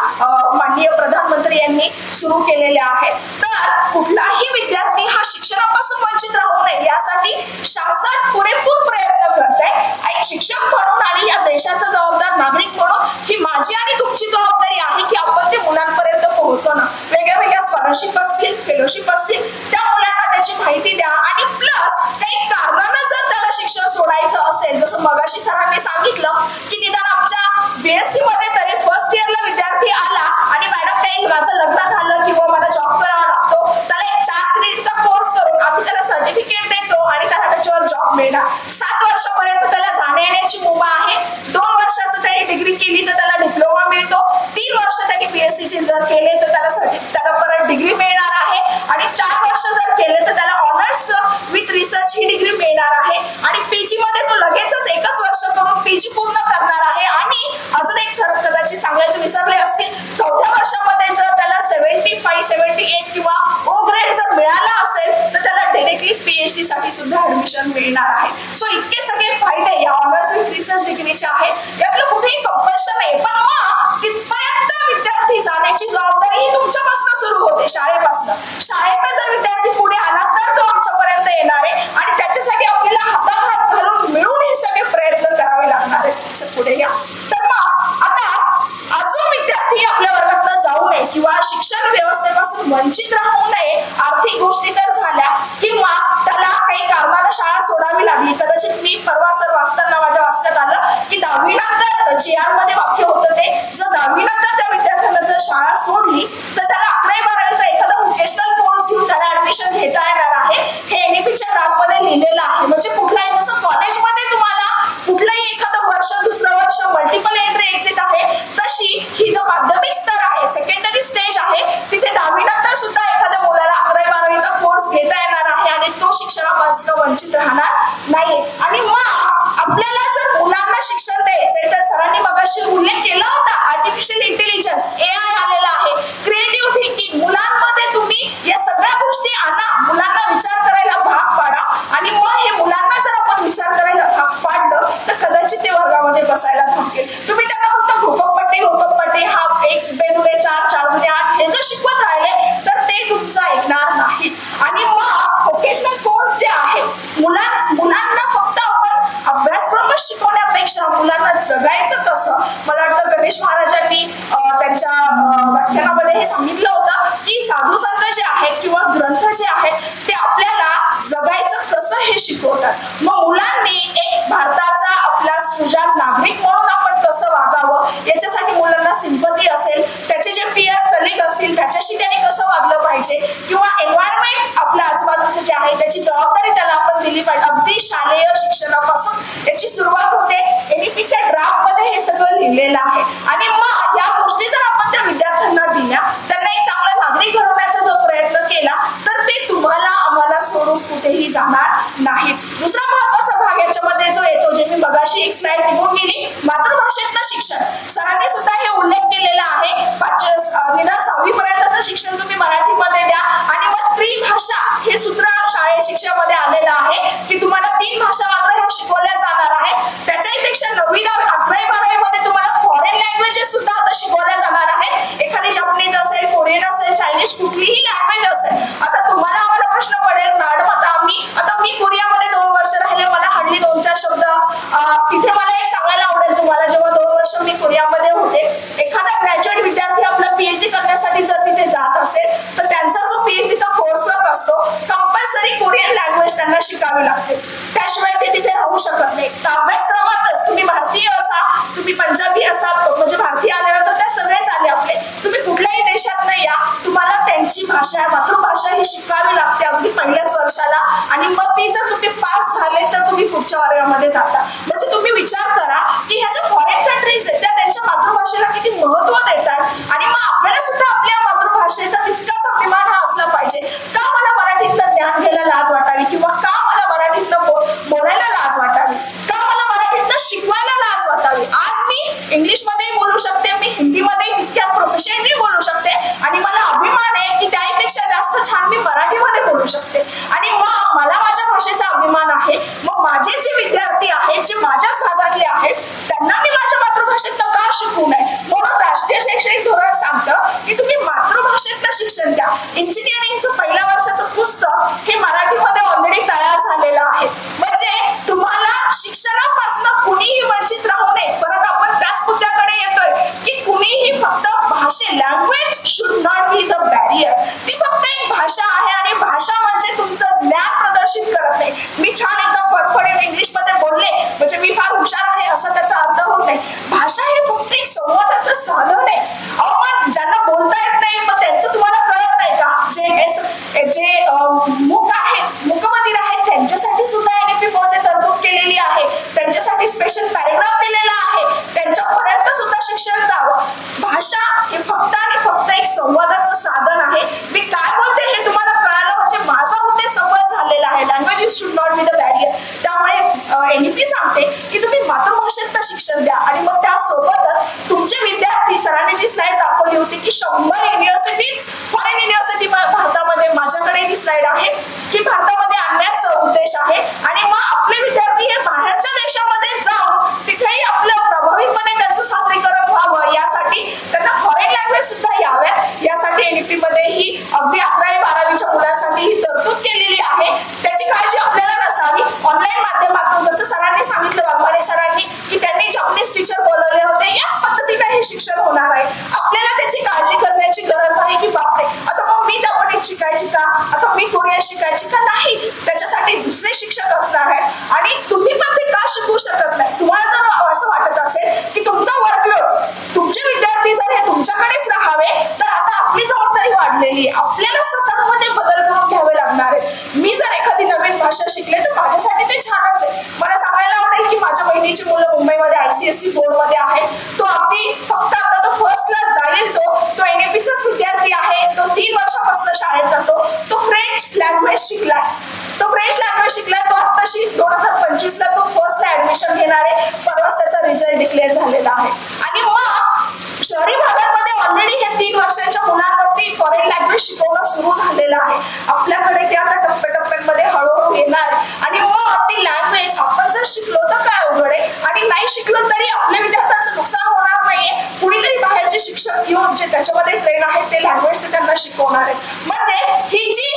Speaker 2: माननीय प्रधानमंत्री यांनी सुरू केलेल्या आहेत. तर कुठलाही विद्यार्थी हा शिक्षणापासून वंचित राहू नये यासाठी शासन पुरेपूर प्रयत्न करत आहे. एक शिक्षक म्हणून आणि या देशाचा जबाबदार नागरिक म्हणून ही माझी आणि तुमची जबाबदारी आहे की आपण ते मुलांपर्यंत पोहोचवणं. वेगळ्या स्कॉलरशिप असतील, फेलोशिप असतील, त्या मुलांना त्याची माहिती द्या. आणि प्लस काही कारणानं जर त्याला शिक्षण सोडायचं असेल, जसं मगाशी सरांनी सांगितलं की निदान आमच्या बीएससी मध्ये तरी फर्स्ट इयरला विद्यार्थी आला आणि मॅडम काही माझं लग्न झालं किंवा मला जॉब करावा लागतो, त्याला एक 4 क्रेडिटचा कोर्स करून आम्ही त्याला सर्टिफिकेट देतो आणि त्याला त्याच्यावर जॉब मिळणार. 7 वर्षापर्यंत त्याला जाण्या येण्याची मुभा आहे. 2 वर्षाचं त्याने डिग्री केली तर त्याला डिप्लोमा मिळतो. 3 वर्ष त्यांनी बीएससी चे जर केले तर त्याला परत डिग्री मिळणार आहे. आणि 4 वर्ष जर केले तर त्याला honours with research he degree मिळणार आहे. आणि पीजी मध्ये तो लगेचच 1च वर्ष करून पीजी पूर्ण करणार आहे. आणि अजून एक सर कदाचित सांगायचं विसरले असतील, 4थ्या वर्षामध्ये जर त्याला 75, 78 किंवा ओ ग्रेड जर मिळाला असेल तर त्याला डायरेक्टली पीएचडी साठी सुद्धा ऍडमिशन मिळणार आहे. सो इतके सगळे फायदे या ऑनर्स विथ रिसर्च डिग्रीचे आहेत. यातलं कुठेही कंपल्शन नाही, पण मग तिथपर्यंत विद्यार्थी जाण्याची जबाबदारी ही तुमच्यापासून सुरू होते, शाळेपासून. शाळेत जर विद्यार्थी पुढे आला तर तो आमच्यापर्यंत येणार आहे आणि त्याच्यासाठी आपल्याला हातात हात घालून मिळून हे सगळे प्रयत्न करावे लागणार आहेत. पुढे या. तर मग आता अजून विद्यार्थी आपल्या वर्गात जाऊ नये किंवा शिक्षण व्यवस्थेपासून वंचित राहू नये. आर्थिक गोष्टी तर झाल्या किंवा त्याला काही कारणानं शाळा सोडावी लागली. कदाचित मी परवा सर वाचताना माझ्या वाचण्यात आलं की 10वी नंतर जीआर मध्ये वाक्य होतं ते, जर 10वी नंतर त्या विद्यार्थ्याला जर शाळा सोडली तर त्याला 11वी 12वीचा एखादा व्होकेशनल कोर्स घेऊन त्याला ऍडमिशन घेता येणार आहे. हे एनईपीच्या ड्राफ्ट मध्ये लिहिलेलं आहे. म्हणजे कुठलाही जसं कॉलेजमध्ये तुम्हाला कुठलंही एखादं वर्ष, दुसरं वर्ष मल्टिपल एंट्री एक्झिट आहे, तशी ही जो माध्यमिक स्तर आहे, सेकंडरी स्टेज आहे, तिथे 10वी नंतर सुद्धा एखाद्या मुलाला 11वी 12वीचा कोर्स घेता येणार आहे आणि तो शिक्षणापासून वंचित राहणार नाही. आणि मग आपल्याला जर मुलांना शिक्षण द्यायचंय तर सरांनी मगाशी उल्लेख केला होता, आर्टिफिशियल इंटेलिजन्स, एआय आलेला आहे, क्रिएटिव्ह थिंकिंग. मुलांमध्ये तुम्ही या सगळ्या गोष्टी आणा, मुलांना विचार करायला भाग पाडा. आणि मग हे मुलांना जर आपण विचार करायला भाग पाडलं तर कदाचित ते वर्गामध्ये बसायला थांबतील. तुम्ही त्यांना फक्त घोकपट्टी हा 1 बेदुने 4, 4 दुने 8 हे जर शिकवत राहिले तर ते तुमचं ऐकणार नाहीत. आणि मग व्होकेशनल कोर्स जे आहे, मुलांना फक्त आपण अभ्यासक्रम शिकवण्यापेक्षा मुलांना जगायचं कसं, मला वाटतं गणेश महाराजांनी त्यांच्या व्याख्यानामध्ये हे सांगितलं होतं की साधू संत जे आहेत किंवा ग्रंथ जे आहेत ते आपल्याला जगायचं कसं हे शिकवतात. मग मुलांनी एक भारताचा आपला सृजन नागरिक म्हणून आपण कसं वागावं याच्यासाठी मुलांना सिंपती असेल, त्याचे जे पियर कलिग असतील त्याच्याशी त्याने कसं वागलं पाहिजे किंवा एन्व्हायरमेंट आपल्या आजूबाजूचं जे आहे त्याची जबाबदारी त्याला आपण दिली पाहिजे. अगदी शालेय शिक्षणापासून याची सुरुवात होते. एनईपीच्या ड्राफ्ट मध्ये हे सगळं लिहिलेलं आहे. आणि मग या गोष्टी जर आपण त्या विद्यार्थ्यांना दिल्या, त्यांना एक चांगला नागरिक घडवण्याचा जो प्रयत्न केला तर ते तुम्हाला आम्हाला सोडून कुठेही जाणार नाही. दुसरा महत्वाचा भाग याच्यामध्ये जो येतो, जे मी मगाशी एक स्लाइड निघून गेली, मातृभाषेतलं शिक्षण. सरांनी सुद्धा हे उल्लेख केलेला आहे. निदान 6वी पर्यंतचं शिक्षण तुम्ही मराठीमध्ये द्या. आणि मग त्रिभाषा हे सूत्र शाळेत शिक्षणामध्ये आलेलं आहे की तुम्हाला 3 भाषा मात्र ह्या शिकवल्या जाणार आहेत. त्याच्याही पेक्षा 9वी 11वी 12वी मध्ये तुम्हाला फॉरेन लँग्वेजेस सुद्धा आता शिकवल्या जाणार आहेत. एखादी जपनीज असेल, कोरियन असेल, चायनीज, कुठलीही लँग्वेज असेल. आता तुम्हाला आम्हाला प्रश्न पडेल, मॅडम आता मी कोरियामध्ये 2 वर्ष राहिले, मला हल्ली 2-4 शब्द तिथे मला एक सांगायला आवडेल तुम्हाला. जेव्हा 2 वर्ष मी कोरियामध्ये होते, एखादा ग्रॅज्युएट विद्यार्थी आपला पीएचडी करण्यासाठी जर तिथे जात असेल तर त्यांचा जो पीएचडीचा कोर्स वर्क असतो, कंपल्सरी कोरियन लँग्वेज त्यांना शिकावी लागते, त्याशिवाय ते तिथे राहू शकत नाही. तर अभ्यासक्रमातच तुम्ही भारतीय असा, तुम्ही पंजाबी असा, म्हणजे भारतीय आल्यानंतर त्या सगळेच आले आपले, तुम्ही कुठल्याही देशात नाही या, तुम्हाला त्यांची भाषा, मातृभाषा ही शिकावी लागते अगदी पहिल्याच वर्षाला. आणि मग ती जर तुम्ही पास झाले तर तुम्ही पुढच्या वर्गामध्ये जाता. म्हणजे तुम्ही विचार करा की ह्या ज्या फॉरेन कंट्रीज आहेत त्या त्यांच्या मातृभाषेला किती महत्व देतात. आणि मग आपल्याला सुद्धा आपल्या मातृभाषेचा तितकाच अभिमान हा असला पाहिजे. का मला मराठीतनं ज्ञान घ्यायला लाज वाटावी किंवा का मला मराठीतनं बोलायला लाज वाटावी, का मला मराठी शिक्षण द्या. इंजिनिअरिंगचं पहिल्या वर्षाचं पुस्तक हे मराठीमध्ये ऑलरेडी तयार झालेलं आहे. म्हणजे तुम्हाला शिक्षणापासून कुणीही वंचित राहू नये. परत आपण त्याच मुद्द्याकडे येतोय की कुणीही फक्त language should not be the barrier. ती फक्त एक भाषा आहे आणि भाषा म्हणजे तुमचं ज्ञान प्रदर्शित करत नाही. मी छान एकदम फडफडीत इंग्लिशमध्ये बोलले म्हणजे मी फार हुशार आहे असं त्याचा अर्थ होत नाही. भाषा हे फक्त एक संवादाचं साधन आहे. पण ज्यांना बोलता येत नाही मग त्यांचं तुम्हाला कळत नाही का? जे मूक आहेत, मूकबधीर आहेत, त्यांच्यासाठी सुद्धा NEP मध्ये तरतूद केलेली आहे. त्यांच्यासाठी स्पेशल पॅरेग्राफ दिलेला आहे. त्यांच्यापर्यंत सुद्धा शिक्षण जावं. भाषा हे फक्त आणि फक्त एक संवादाचं साधन आहे. मी काय बोलते हे तुम्हाला कळालं म्हणजे माझा उद्देश सफल झालेला आहे. Language should not be the barrier. त्यामुळे NEP सांगते की तुम्ही मातृभाषेत शिक्षण द्या आणि मग त्यासोबतच तुमचे विद्यार्थी, सरांनी जी स्लाइड दाखवली होती की 100 युनिव्हर्सिटीज, फॉरेन युनिव्हर्सिटी भारतामध्ये, माझ्याकडे ही स्लाइड आहे की भारतामध्ये आणण्याचा उद्देश आहे. आणि मग आपले विद्यार्थी हे बाहेरच्या देशामध्ये जाऊन तिथेही आपलं प्रभावीपणे त्यांचं सादरीकरण व्हावं यासाठी त्यांना फॉरेन लँग्वेज सुद्धा याव्यात यासाठी NEP मध्ये ही अगदी 11वी-12वीच्या मुलांसाठी ही तरतूद केलेली आहे. त्याची काळजी आपल्याला नसावी. ऑनलाईन माध्यमातून जसं सरांनी सांगितलं, वाघमारे सरांनी, की त्यांनी जपनीज टीचर बोलवले होते, याच पद्धतीने हे शिक्षण होणार आहे. आपल्याला त्याची काळजी करण्याची गरज नाही की बापरे आता मग मी जपनीज शिकायची का, आता मी कोरियन शिकायची का? नाही, त्याच्यासाठी दुसरे शिक्षक असणार आहेत आणि तुम्ही पण ते का शिकू शकत नाही? तुम्हाला जर असं वाटत असेल की तुमचा वर्कलोड, तुमचे विद्यार्थी जर हे तुमच्याकडेच राहावे तर आता आपली जबाबदारी वाढलेली आहे. आपल्याला स्वतःमध्ये बदल करून घ्यावे लागणार आहे. मी जर एखादी नवीन भाषा शिकले तर माझ्यासाठी ते छानच आहे. मला सांगायला आवडेल की माझ्या बहिणीची मुलं मुंबईमध्ये ICSE बोर्डमध्ये आहेत. तो अगदी फक्त आता तो फर्स्टला जाईल, तो NEPचाच विद्यार्थी आहे. तो 3 वर्षापासून शाळेत जातो. तो फ्रेंच लँग्वेज शिकलाय. तो आत्ताशी 2025ला तो फर्स्टला ऍडमिशन घेणार आहे. परवाच त्याचा रिझल्ट डिक्लेअर झालेला आहे. आणि मग शहरी भागांमध्ये ऑलरेडी हे 3 वर्षांच्या मुलांवरती फॉरेन लँग्वेज शिकवणं सुरू झालेलं आहे. आपल्याकडे ते आता टप्प्याटप्प्यांमध्ये हळूहळू येणार आणि मग ती लँग्वेज आपण जर शिकलो तर काय अवघड आहे. आणि नाही शिकलो तरी आपल्या विद्यार्थ्यांचं नुकसान होणार नाहीये. कुणीतरी बाहेरचे शिक्षक घेऊन जे त्याच्यामध्ये ट्रेन आहेत ते लँग्वेज ते त्यांना शिकवणार आहेत. म्हणजे ही जी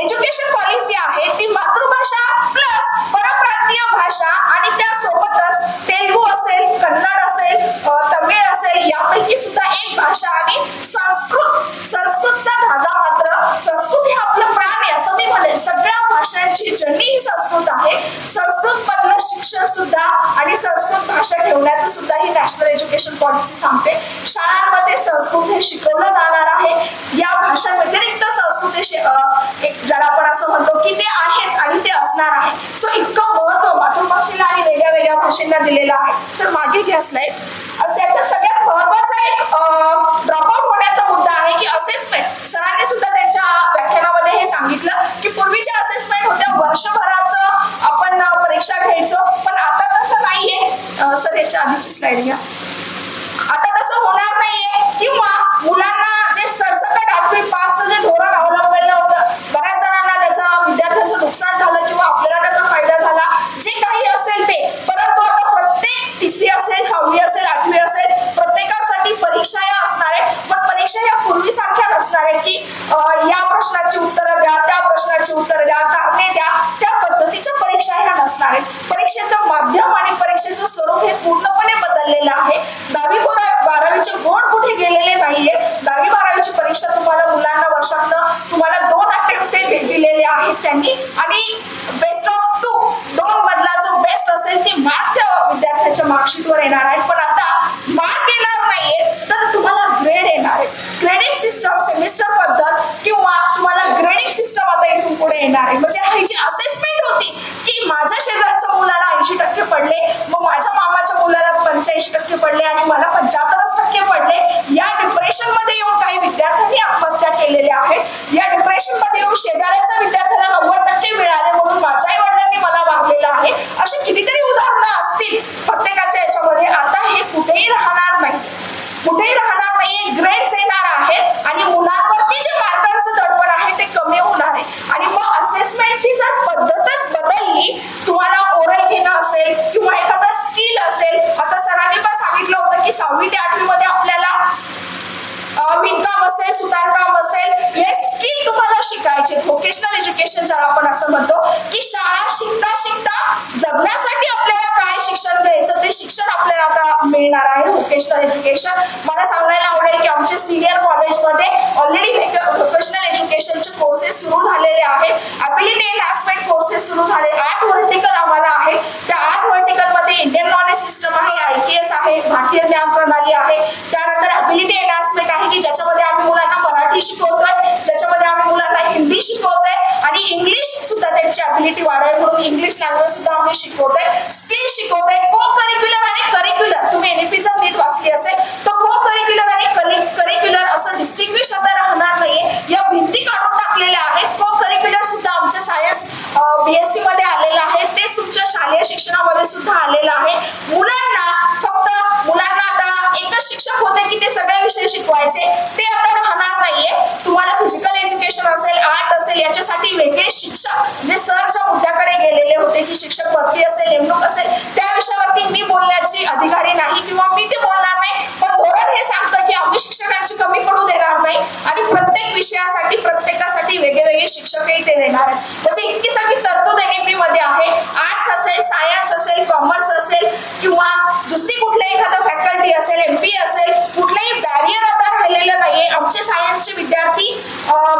Speaker 2: एज्युकेशन पॉलिसी आहे ती मातृभाषा प्लस परप्रांतीय भाषा आणि त्यासोबतच तेलुगू असेल, कन्नड असेल, तमिळ असेल यापैकी सुद्धा एक भाषा आणि संस्कृतचा धागा. मात्र संस्कृत हे आपलं प्राण आहे असं मी म्हणेन. सगळ्या भाषांची जननी ही संस्कृत आहे. संस्कृत मधलं शिक्षण सुद्धा आणि संस्कृत भाषा ठेवण्याचं सुद्धा ही नॅशनल एज्युकेशन पॉलिसी सांगते. शाळांमध्ये संस्कृत हे शिकवलं जाणार आहे. या भाषा व्यतिरिक्त संस्कृत एक ज्याला आपण असं म्हणतो की ते आहेच आणि ते असणार आहे. सो इतकं महत्व मातृभाषेला आणि वेगळ्या वेगळ्या भाषेला दिलेलं आहे. सर मागे घ्या स्लाइड. याच्यात सगळ्यात महत्वाचा एक ड्रॉपआउट होण्याचा मुद्दा आहे की असेसमेंट. सरांनी सुद्धा त्यांच्या व्याख्यानामध्ये हे सांगितलं की पूर्वीच्या असेसमेंट होत्या, वर्षभराचं आपण परीक्षा घ्यायचो, पण आता तसं नाहीये. सर याच्या आधीची स्लाइड घ्या. आता तसं होणार नाहीये. किंवा मुलांना जे सरसकट 8वी पासचं जे धोरण अवलंबलेलं होतं, बऱ्याच जणांना त्याचं विद्यार्थ्यांचं नुकसान झालं किंवा आपल्याला त्याचा फायदा झाला, जे काही असेल ते. परंतु आता प्रत्येक 3री असेल, 6वी असेल, 8वी असेल, प्रत्येकासाठी परीक्षा या असणार आहेत. पण परीक्षा या पूर्वीसारख्या नसणार आहेत की या प्रश्नाची उत्तरं द्या, त्या प्रश्नाची उत्तरं द्या, कारणे द्या, त्या पद्धतीच्या परीक्षा ह्या नसणार आहेत. परीक्षेचं माध्यम आणि परीक्षेचं स्वरूप हे पूर्णपणे बदललेलं आहे. 10वी-12वीचे बोर्ड कुठे गेलेले नाहीये. 10वी-12वीची परीक्षा तुम्हाला मुलांना वर्षातनं तुम्हाला 2 अटेम्प्ट दिलेले आहेत त्यांनी आणि बेस्ट ऑफ 2 मधला जो बेस्ट असेल ती मार्क विद्यार्थ्याच्या मार्कशीटवर येणार आहेत. पण आता मार्क येणार नाहीये तर तुम्हाला ग्रेड येणार आहे. क्रेडिट सिस्टम, सेमिस्टर पद्धत किंवा तुम्हाला ग्रेडिंग सिस्टम आता इथून पुढे येणार आहे. म्हणजे ही जी असेसमेंट होती की माझ्या शेजारच्या मुलाला 80% पडले, मग माझ्या मामाच्या मुलाला 85% पडले आणि मला 75% पडले. या डिप्रेशन मध्ये येऊन काही विद्यार्थ्यांनी आत्महत्या केलेल्या आहेत. या डिप्रेशन मध्ये येऊन शेजाऱ्याच्या विद्यार्थ्याला 90% मिळाले म्हणून माझ्या आई वडिलांनी मला वागलेलं आहे. अशी कितीतरी उदाहरणं असतील प्रत्येकाच्या याच्यामध्ये. आता हे कुठेही राहणार नाही, कुठेही राहणार नाहीये. ग्रेड्स येणार आहेत आणि मुलांवरती जे मार्कांचं दडपण आहे ते कमी होणार आहे. आणि मग असेसमेंटची जर पद्धतच बदलली, तुम्हाला ओरल घेणं असेल किंवा एखादा स्किल असेल. आता सरांनी पण सांगितलं होतं की 6वी ते 8वी मध्ये आपल्याला विणकाम असेल, सुतारकाम पाहिजे. व्होकेशनल एज्युकेशन ज्याला आपण असं म्हणतो की शाळा शिकता शिकता जगण्यासाठी आपल्याला काय शिक्षण घ्यायचं ते शिक्षण आपल्याला आता मिळणार आहे. व्होकेशनल एज्युकेशन मला सांगायला आवडेल की आमच्या सिनियर कॉलेजमध्ये ऑलरेडी व्होकेशनल एज्युकेशनचे कोर्सेस सुरू झालेले आहेत. ॲबिलिटी एनहान्समेंट कोर्सेस सुरू झाले. 8 व्हर्टिकल आम्हाला आहे. त्या 8 व्हर्टिकलमध्ये इंडियन नॉलेज सिस्टम आहे, IKS आहे, भारतीय ज्ञान प्रणाली आहे. त्यानंतर ॲबिलिटी एनहान्समेंट आहे की ज्याच्यामध्ये आम्ही मुलांना मराठी शिकवतोय, ज्याच्यामध्ये आम्ही मुलांना हिंदी शिकवतोय आणि इंग्लिश सुद्धा त्यांची ॲबिलिटी वाढावी म्हणून इंग्लिश लँग्वेज सुद्धा आम्ही शिकवतोय. स्किल शिकवतोय. को करिक्युलर आणि करिक्युलर तुम्ही NEP जर नीट वाचली असेल तर को करिक्युलर आणि करिक्युलर असं डिस्टिंग्विश आता राहणार नाहीये. या भिंती काढून टाकलेल्या आहेत. को करिक्युलर सुद्धा आमच्या सायन्स BSc मध्ये आलेलं आहे. तेच तुमच्या शालेय शिक्षणामध्ये सुद्धा आलेलं आहे. मुलांना आता एकच शिक्षक होते की ते सगळे विषय शिकवायचे ते आता राहणार नाहीये. तुम्हाला फिजिकल एज्युकेशन असेल, आर्ट असेल याच्यासाठी वेगळे शिक्षक जे सरच्या मुद्द्याकडे गेलेले होते की शिक्षक भरती असेल, नेमणूक असेल त्या विषयावरती मी बोलण्याची अधिकारी नाही किंवा मी ते बोलणार नाही. पण धोरण हे सांगतं की आम्ही शिक्षकांची कमी पडू देणार नाही आणि प्रत्येक विषयासाठी प्रत्येकासाठी वेगवेगळे शिक्षकही ते देणार आहेत. म्हणजे इतकी सगळी तरतूद NEP मध्ये आहे. आर्ट्स असेल, सायन्स असेल, कॉमर्स असेल किंवा दुसरी कुठल्याही एखादं फॅकल्टी असेल, MPA असेल, कुठलंही बॅरियर आता राहिलेलं नाहीये. आमचे सायन्सचे विद्यार्थी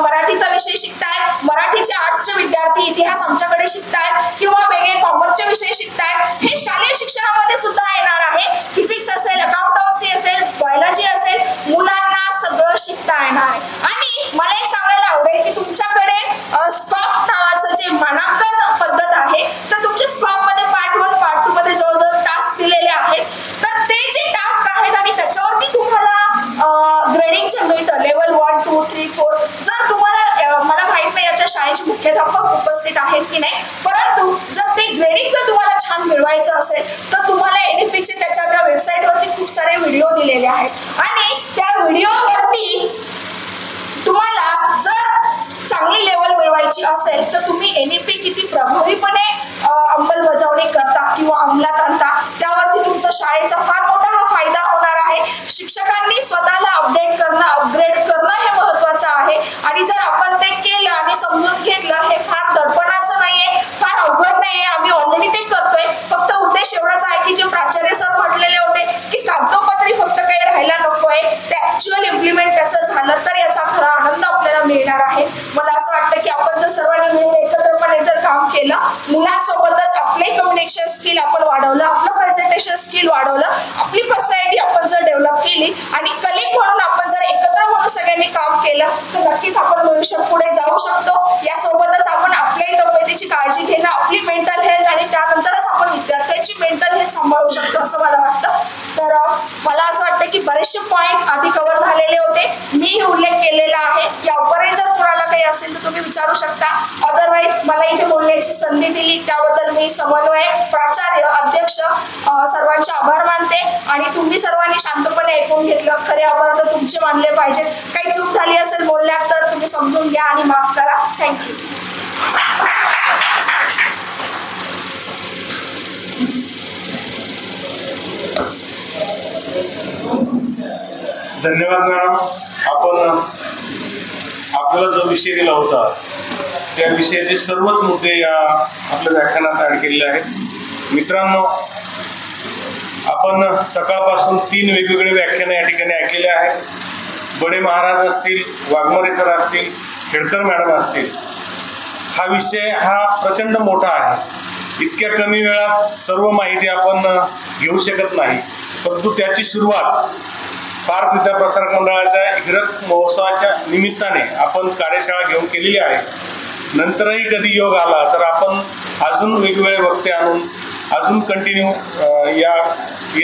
Speaker 2: मराठीचा विषय शिकतायत, मराठीचे आर्ट्सचे विद्यार्थी इतिहास आमच्याकडे शिकतायत किंवा वेगळे कॉमर्सचे विषय शिकतायत. हे शालेय शिक्षणामध्ये सुद्धा येणार आहे. फिजिक्स असेल, अकाउंटन्सी असेल, बायोलॉजी असेल, मुलांना सगळं शिकता येणार आहे. आणि मला एक सांगायला आवडेल की तुमच्याकडे स्कॉफ नावाचं जे मानांकन पद्धत आहे तर तुमच्या स्कॉफ मध्ये पार्ट 1 पार्ट 2 मध्ये जवळजवळ टास्क दिलेले आहेत. तर ते जे टास्क आहेत आणि त्याच्यावरती तुम्हाला ग्रेडिंगचे मिळतं लेवल 1, 2, 3, 4. जर तुम्हाला मला माहित नाही याच्या शाळेचे मुख्याध्यापक उपस्थित आहेत की नाही, परंतु जर ते ग्रेडिंग जर तुम्हाला छान मिळवायचं असेल तर तुम्हाला NEPचे त्या वेबसाईटवरती खूप सारे व्हिडिओ दिलेले आहेत आणि त्या व्हिडिओवरती तुम्हाला जर चांगली लेवल मिळवायची असेल तर तुम्ही NEP किती प्रभावीपणे अंमलबजावणी करता किंवा अंमलात आणता त्यावरती तुमचा शाळेचा फार मोठा हा फायदा होणार आहे. शिक्षकांनी स्वतःला अपडेट करणं, अपग्रेड करणं हे महत्वाचं आहे आणि जर आपण ते केलं आणि समजून घेतलं हे फार दडपणाचं नाहीये, फार अवघड नाहीये. आम्ही ऑलरेडी ते करतोय. फक्त उद्देश एवढाच आहे की जे प्राचार्य सर म्हटलेले होते की कागदोपत्री फक्त काही राहायला नकोय, ते ऍक्च्युअल इम्प्लिमेंट त्याचं झालं तर याचा खरा आनंद आपल्याला मिळणार आहे. मला असं वाटतं की आपण जर सर्वांनी मिळून एकत्रपणे जर काम केलं, मुलांसोबतच आपले कम्युनिकेशन स्किल आपण वाढवलं, आपलं प्रेझेंटेशन स्किल वाढवलं, आपली पर्सनॅलिटी आपण जर डेव्हलप केली आणि कलिग म्हणून आपण जर एकत्र म्हणून सगळ्यांनी काम केलं तर नक्कीच आपण भविष्यात पुढे जाऊ शकतो. यासोबतच आपण आपल्याही तब्येतीची काळजी घेणं, आपली मेंटल हेल्थ आणि त्यानंतरच आपण विद्यार्थ्यांची मेंटल हेल्थ सांभाळू शकतो असं मला वाटतं. तर मला असं वाटतं की बरेचसे पॉईंट आधी कव्हर झालेले होते. मी उल्लेख केलेला आहे. यावरही जर कुणाला काही असेल तर तुम्ही विचारू शकता. अदरवाईज मला इथे बोलण्याची संधी दिली त्याबद्दल मी समन्वयक, प्राचार्य, अध्यक्ष सर्वांचे आभार मानते आणि तुम्ही सर्वांनी शांतपणे ऐकून घेतलं. खरे आभार तर तुमचे मानले पाहिजेत. काही चूक झाली असेल बोलण्यात तर तुम्ही समजून घ्या आणि माफ करा. थँक्यू.
Speaker 3: धन्यवाद मॅडम. आपण आपल्याला जो विषय दिला होता त्या विषयाचे सर्वच मुद्दे या आपल्या व्याख्यानात ॲड केलेले आहेत. मित्रांनो, आपण सकाळपासून 3 वेगवेगळे व्याख्यानं या ठिकाणी ऐकलेले आहेत. बडे महाराज असतील, वाघमारे सर असतील, खेडकर मॅडम असतील. हा विषय हा प्रचंड मोठा आहे. इतक्या कमी वेळात सर्व माहिती आपण घेऊ शकत नाही, परंतु त्याची सुरुवात भारत विद्याप्रसारक मंडळाच्या हिरक महोत्सवाच्या निमित्ताने आपण कार्यशाळा घेऊन केलेली आहे. नंतरही कधी योग आला तर आपण अजून वेगवेगळे वक्ते आणून अजून कंटिन्यू या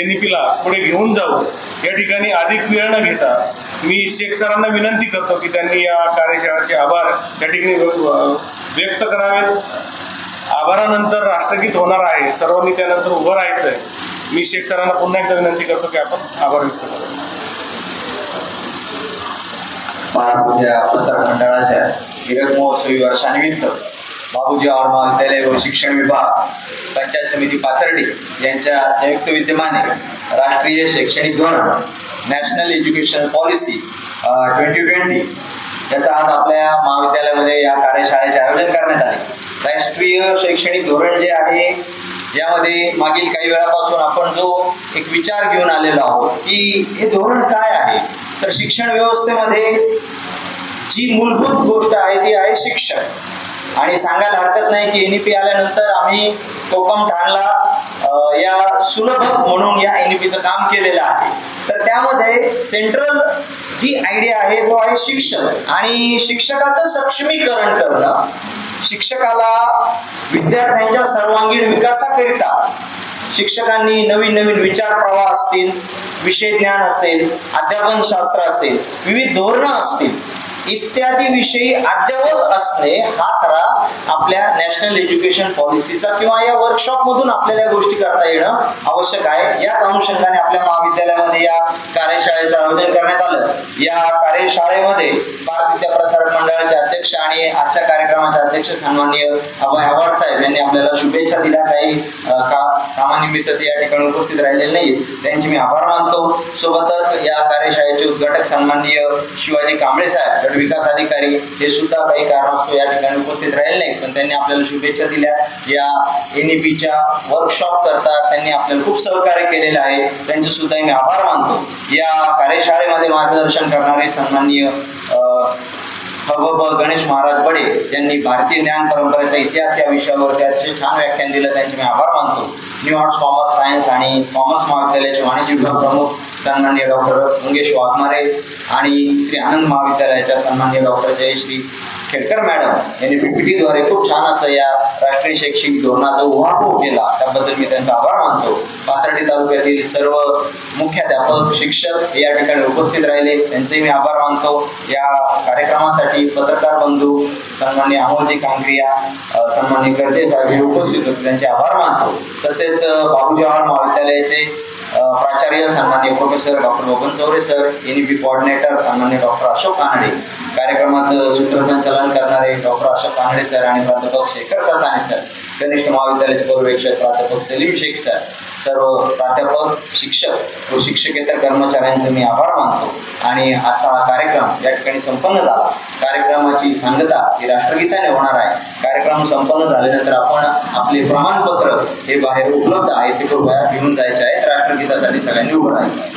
Speaker 3: NEPला पुढे घेऊन जाऊ. या ठिकाणी अधिक वेळ न घेता मी शेख सरांना विनंती करतो की त्यांनी या कार्यशाळेचे आभार या ठिकाणी व्यक्त करावेत. आभारानंतर राष्ट्रगीत होणार आहे. सर्वांनी त्यानंतर उभं राहायचं आहे. मी शेख सरांना पुन्हा एकदा विनंती करतो की आपण आभार व्यक्त करू.
Speaker 4: भारत प्रसारक मंडळाच्या हिरक महोत्सवी वर्षानिमित्त बाबूजी आवाड महाविद्यालय व शिक्षण विभाग, पंचायत समिती पाथर्डी यांच्या संयुक्त विद्यमाने राष्ट्रीय शैक्षणिक धोरण, नॅशनल एज्युकेशन पॉलिसी 2020 याचा आज आपल्या महाविद्यालयामध्ये या कार्यशाळेचे आयोजन करण्यात आले। राष्ट्रीय शैक्षणिक धोरण जे आहे यामध्ये मागील काही वेळापासून आपण जो एक विचार घेऊन आलेलो आहोत की हे धोरण काय आहे, तर शिक्षण व्यवस्थेमध्ये जी मूलभूत गोष्ट आहे ती आहे शिक्षण। आणि सांगायला हरकत नाही की NEP आल्यानंतर आम्ही कोकम ठाणला या सुलभ म्हणून या NEPचं काम केलेलं आहे। तर त्यामध्ये सेंट्रल जी आयडिया आहे तो आहे शिक्षण आणि शिक्षकाचं सक्षमीकरण करणं, शिक्षकाला विद्यार्थ्यांच्या सर्वांगीण विकासाकरिता शिक्षकांनी नवीन नवीन विचार प्रवाह असतील, विषय ज्ञान असेल, अध्यापन शास्त्र असेल, विविध धोरणं असतील इत्यादी विषयी अद्ययावत असणे हा खरा आपल्या नॅशनल एज्युकेशन पॉलिसीचा किंवा या वर्कशॉप मधून आपल्याला या गोष्टी करता येणं आवश्यक आहे। याच अनुषंगाने आपल्या महाविद्यालयामध्ये या कार्यशाळेचं आयोजन करण्यात आलं। या कार्यशाळेमध्ये भारत विद्या प्रसारक मंडळाचे अध्यक्ष आणि आजच्या कार्यक्रमाचे अध्यक्ष सन्माननीय अभय आव्हाड साहेब यांनी आपल्याला शुभेच्छा दिल्या। काही कामानिमित्त ते या ठिकाणी उपस्थित राहिलेले नाही, त्यांचे मी आभार मानतो। सोबतच या कार्यशाळेचे उद्घाटक सन्माननीय शिवाजी कांबळे साहेब विकास अधिकारी हे सुद्धा काही कारणास्तव या ठिकाणी उपस्थित राहिले नाहीत, पण त्यांनी आपल्याला शुभेच्छा दिल्या। या NEPच्या वर्कशॉप करता त्यांनी आपल्याला खूप सहकार्य केलेलं आहे, त्यांचे सुद्धा मी आभार मानतो। या कार्यशाळेमध्ये मार्गदर्शन करणारे सन्माननीय गणेश महाराज बडे यांनी भारतीय ज्ञान परंपरेचा इतिहास या विषयावरती अतिशय छान व्याख्यान दिलं, त्यांचे मी आभार मानतो। न्यू आर्ट्स कॉमर्स सायन्स आणि कॉमर्स महाविद्यालयाचे वाणिज्य विभाग प्रमुख सन्माननीय डॉक्टर मंगेश वाघमारे आणि श्री आनंद महाविद्यालयाच्या सन्माननीय डॉक्टर जयश्री खेडकर मॅडम यांनी PPT द्वारे खूप छान असं या राष्ट्रीय शैक्षणिक धोरणाचा उहापोह केला, त्याबद्दल मी त्यांचा आभार मानतो। पाथर्डी तालुक्यातील सर्व मुख्याध्यापक शिक्षक या ठिकाणी उपस्थित राहिले, त्यांचे मी आभार मानतो। या कार्यक्रमासाठी पत्रकार बंधू सन्माननीय अमोलजी कांक्रिया, सन्माननीय कर्जे साहेब हे उपस्थित होते, त्यांचे आभार मानतो। तसेच बाबू जवाहर महाविद्यालयाचे प्राचार्य सन्माननीय professor doctor Baban Chaure sir, NEP coordinator सन्माननीय डॉक्टर अशोक कानडे, कार्यक्रमाचं सूत्रसंचालन करणारे डॉक्टर अशोक कानडे सर आणि प्राध्यापक शेखर ससाने सर, कनिष्ठ महाविद्यालयाचे पर्यवेक्षक प्राध्यापक सलीम शेख सर, सर्व प्राध्यापक, शिक्षक व शिक्षकेतर कर्मचाऱ्यांचे मी आभार मानतो। आणि आजचा हा कार्यक्रम या ठिकाणी संपन्न झाला। कार्यक्रमाची सांगता ही राष्ट्रगीताने होणार आहे। कार्यक्रम संपन्न झाल्यानंतर आपण आपले प्रमाणपत्र हे बाहेर उपलब्ध आहे ते कृपया घेऊन जायचे आहेत। राष्ट्रगीतासाठी सगळ्यांनी उभं राहायचं आहे।